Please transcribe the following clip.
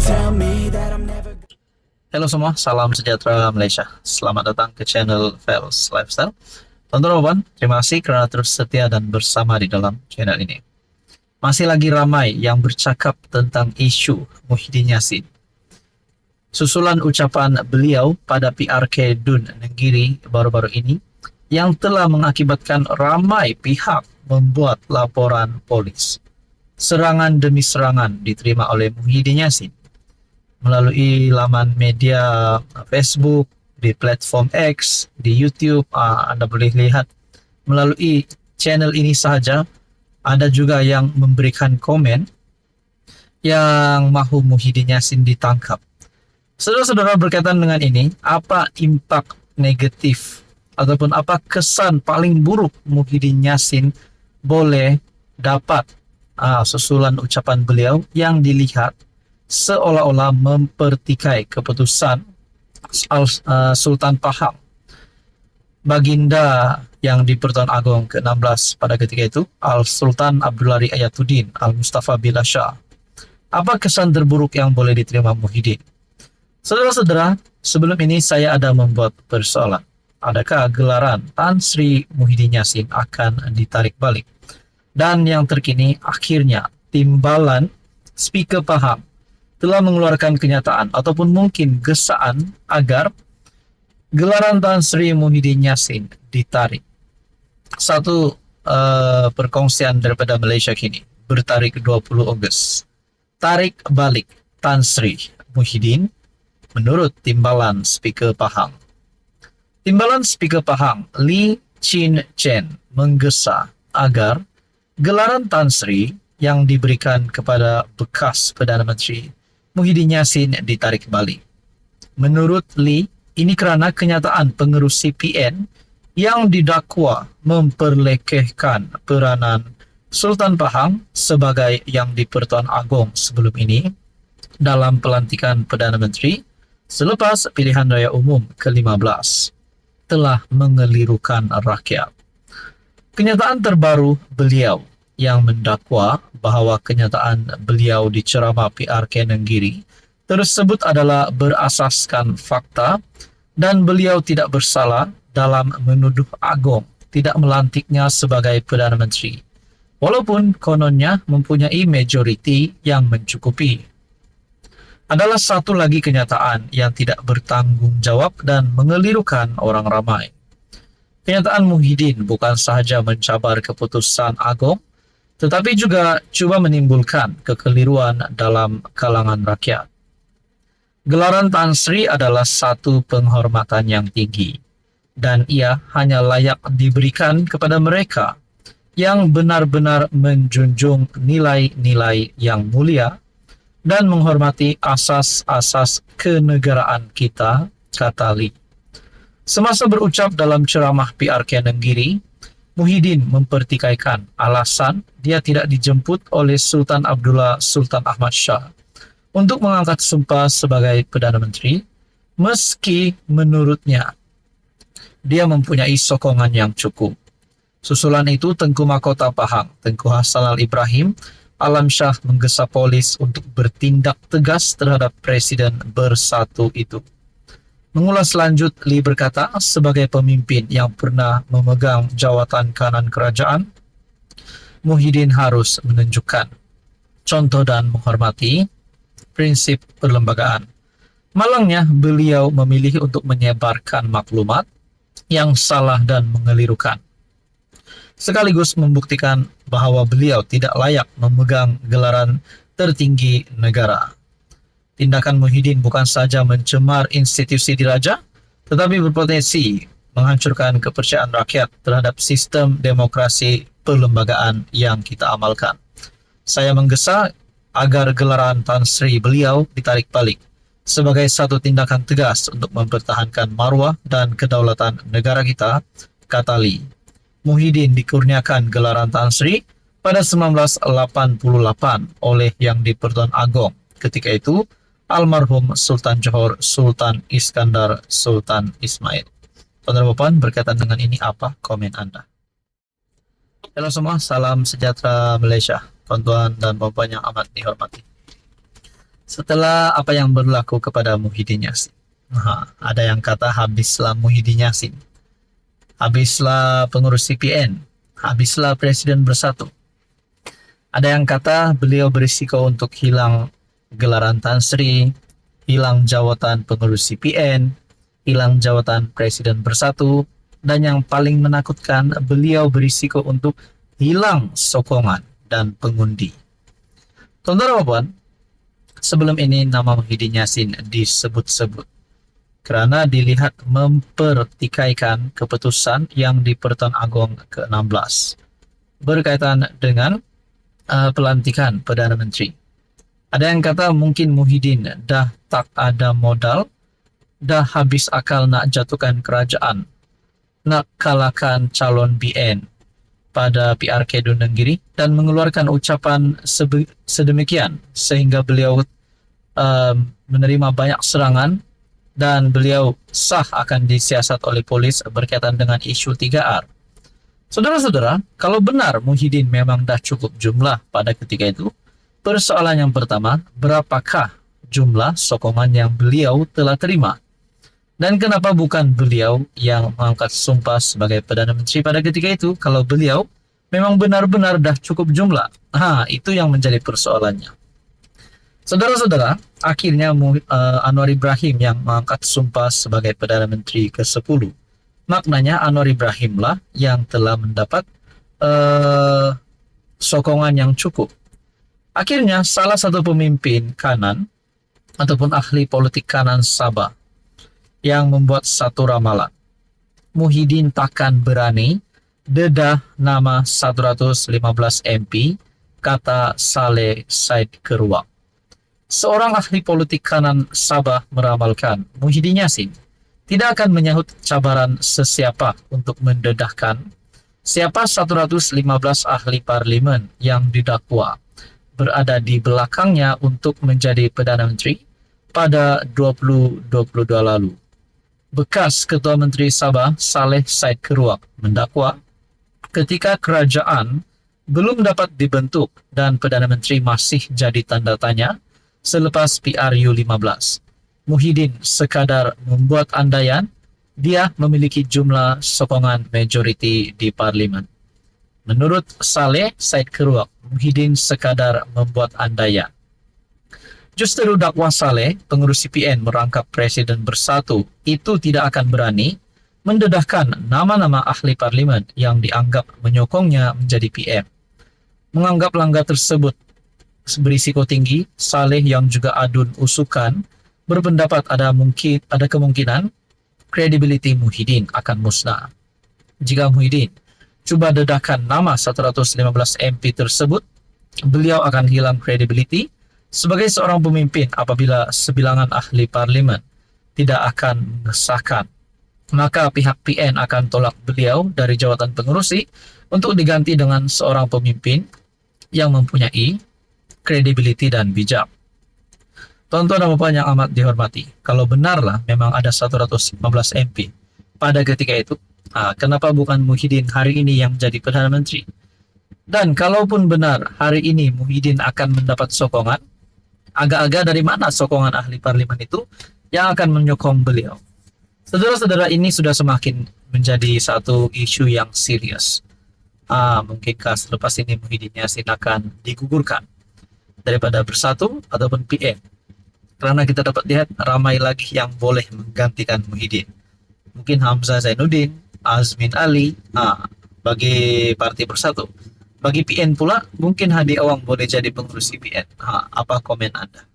tell me that I'm never. Halo semua, salam sejahtera Malaysia. Selamat datang ke channel Fels Lifestyle. Teman-teman, terima kasih karena terus setia dan bersama di dalam channel ini. Masih lagi ramai yang bercakap tentang isu Muhyiddin Yassin. Susulan ucapan beliau pada PRK Dun Nenggiri baru-baru ini yang telah mengakibatkan ramai pihak membuat laporan polis. Serangan demi serangan diterima oleh Muhyiddin Yassin melalui laman media Facebook, di platform X, di YouTube. Anda boleh lihat melalui channel ini sahaja. Ada juga yang memberikan komen yang mahu Muhyiddin Yassin ditangkap. Saudara-saudara, berkaitan dengan ini, apa impak negatif ataupun apa kesan paling buruk Muhyiddin Yassin boleh dapat susulan ucapan beliau yang dilihat seolah-olah mempertikai keputusan Sultan Pahang, Baginda yang di Pertuan Agong ke-16 pada ketika itu, Al-Sultan Abdullah Ayatuddin Al-Mustafa Billah Shah. Apa kesan terburuk yang boleh diterima Muhyiddin? Saudara-saudara, sebelum ini saya ada membuat persoalan. Adakah gelaran Tan Sri Muhyiddin Yassin akan ditarik balik? Dan yang terkini, akhirnya Timbalan Speaker Pahang telah mengeluarkan kenyataan ataupun mungkin gesaan agar gelaran Tan Sri Muhyiddin Yassin ditarik. Satu perkongsian daripada Malaysia kini bertarik 20 Ogos. Tarik balik Tan Sri Muhyiddin menurut Timbalan Speaker Pahang. Timbalan Speaker Pahang Lee Chin Chen menggesa agar gelaran Tan Sri yang diberikan kepada bekas Perdana Menteri Muhyiddin Yassin ditarik balik. Menurut Lee, ini kerana kenyataan pengerus CPN yang didakwa memperlekehkan peranan Sultan Pahang sebagai yang di Pertuan Agong sebelum ini dalam pelantikan Perdana Menteri selepas pilihan raya umum ke-15 telah mengelirukan rakyat. Kenyataan terbaru beliau yang mendakwa bahawa kenyataan beliau di ceramah PRK Nenggiri tersebut adalah berasaskan fakta dan beliau tidak bersalah dalam menuduh Agong tidak melantiknya sebagai Perdana Menteri, walaupun kononnya mempunyai majoriti yang mencukupi. Adalah satu lagi kenyataan yang tidak bertanggung jawab dan mengelirukan orang ramai. Kenyataan Muhyiddin bukan sahaja mencabar keputusan Agong, tetapi juga cuba menimbulkan kekeliruan dalam kalangan rakyat. Gelaran Tan Sri adalah satu penghormatan yang tinggi, dan ia hanya layak diberikan kepada mereka yang benar-benar menjunjung nilai-nilai yang mulia dan menghormati asas-asas kenegaraan kita, kata Lee. Semasa berucap dalam ceramah PRK Nenggiri, Muhyiddin mempertikaikan alasan dia tidak dijemput oleh Sultan Abdullah Sultan Ahmad Shah untuk mengangkat sumpah sebagai Perdana Menteri, meski menurutnya dia mempunyai sokongan yang cukup. Susulan itu, Tengku Mahkota Pahang, Tengku Hassanal Ibrahim Alam Shah menggesa polis untuk bertindak tegas terhadap Presiden bersatu itu. Mengulas lanjut, Lee berkata, sebagai pemimpin yang pernah memegang jawatan kanan kerajaan, Muhyiddin harus menunjukkan contoh dan menghormati prinsip perlembagaan. Malangnya, beliau memilih untuk menyebarkan maklumat yang salah dan mengelirukan, sekaligus membuktikan bahawa beliau tidak layak memegang gelaran tertinggi negara. Tindakan Muhyiddin bukan saja mencemar institusi diraja, tetapi berpotensi menghancurkan kepercayaan rakyat terhadap sistem demokrasi perlembagaan yang kita amalkan. Saya menggesa agar gelaran Tan Sri beliau ditarik balik sebagai satu tindakan tegas untuk mempertahankan maruah dan kedaulatan negara kita, kata Lee. Muhyiddin dikurniakan gelaran Tan Sri pada 1988 oleh yang di Pertuan Agong. Ketika itu, almarhum Sultan Johor Sultan Iskandar Sultan Ismail. Tuan-tuan berkaitan dengan ini, apa komen Anda? Halo semua, salam sejahtera Malaysia, tuan-tuan dan puan-puan yang amat dihormati. setelah apa yang berlaku kepada Muhyiddin Yassin. Ada yang kata habislah Muhyiddin Yassin, habislah pengurus CPN, habislah Presiden Bersatu. Ada yang kata beliau berisiko untuk hilang gelaran Tan Sri, hilang jawatan pengurus CPN, hilang jawatan Presiden Bersatu, dan yang paling menakutkan, beliau berisiko untuk hilang sokongan dan pengundi. Tuan-tuan dan puan, sebelum ini nama Muhyiddin Yassin disebut-sebut karena dilihat mempertikaikan keputusan yang di Pertuan Agong ke-16 berkaitan dengan pelantikan Perdana Menteri. Ada yang kata mungkin Muhyiddin dah tak ada modal, dah habis akal nak jatuhkan kerajaan, nak kalahkan calon BN pada PRK Dunenggiri dan mengeluarkan ucapan sedemikian sehingga beliau menerima banyak serangan dan beliau sah akan disiasat oleh polis berkaitan dengan isu 3R. Saudara-saudara, kalau benar Muhyiddin memang dah cukup jumlah pada ketika itu, persoalan yang pertama, berapakah jumlah sokongan yang beliau telah terima? Dan kenapa bukan beliau yang mengangkat sumpah sebagai Perdana Menteri pada ketika itu kalau beliau memang benar-benar dah cukup jumlah? Itu yang menjadi persoalannya. Saudara-saudara, akhirnya Anwar Ibrahim yang mengangkat sumpah sebagai Perdana Menteri ke-10. Maknanya Anwar Ibrahim lah yang telah mendapat sokongan yang cukup. Akhirnya salah satu pemimpin kanan ataupun ahli politik kanan Sabah yang membuat satu ramalan. Muhyiddin takkan berani dedah nama 115 MP, kata Saleh Said Keruak. Seorang ahli politik kanan Sabah meramalkan Muhyiddin Yassin tidak akan menyahut cabaran sesiapa untuk mendedahkan siapa 115 ahli parlimen yang didakwa berada di belakangnya untuk menjadi Perdana Menteri pada 2022 lalu. Bekas Ketua Menteri Sabah Saleh Said Keruak mendakwa ketika kerajaan belum dapat dibentuk dan Perdana Menteri masih jadi tanda tanya selepas PRU 15. Muhyiddin sekadar membuat andaian dia memiliki jumlah sokongan majoriti di parlimen. Menurut Saleh Said Keruak, Muhyiddin sekadar membuat andaian. Justru dakwah Saleh, pengurus CPN merangkap Presiden Bersatu, itu tidak akan berani mendedahkan nama-nama ahli parlimen yang dianggap menyokongnya menjadi PM. Menganggap langkah tersebut berisiko tinggi, Saleh yang juga adun usukan berpendapat ada kemungkinan kredibiliti Muhyiddin akan musnah. Jika Muhyiddin cuba dedahkan nama 115 MP tersebut, beliau akan hilang kredibiliti sebagai seorang pemimpin apabila sebilangan ahli parlimen tidak akan mengesahkan. Maka pihak PN akan tolak beliau dari jawatan pengurusi untuk diganti dengan seorang pemimpin yang mempunyai kredibiliti dan bijak. Tuan-tuan dan puan yang amat dihormati, kalau benarlah memang ada 115 MP pada ketika itu, kenapa bukan Muhyiddin hari ini yang jadi Perdana Menteri? Dan kalaupun benar hari ini Muhyiddin akan mendapat sokongan, agak-agak dari mana sokongan ahli parlimen itu yang akan menyokong beliau? Saudara-saudara, ini sudah semakin menjadi satu isu yang serius. Mungkinkah selepas ini Muhyiddin Yassin akan digugurkan daripada Bersatu ataupun PM? Karena kita dapat lihat ramai lagi yang boleh menggantikan Muhyiddin. Mungkin Hamzah Zainuddin, Azmin Ali, bagi Parti Bersatu. Bagi PN pula, mungkin Hadi Awang boleh jadi pengurus PN. Apa komen Anda?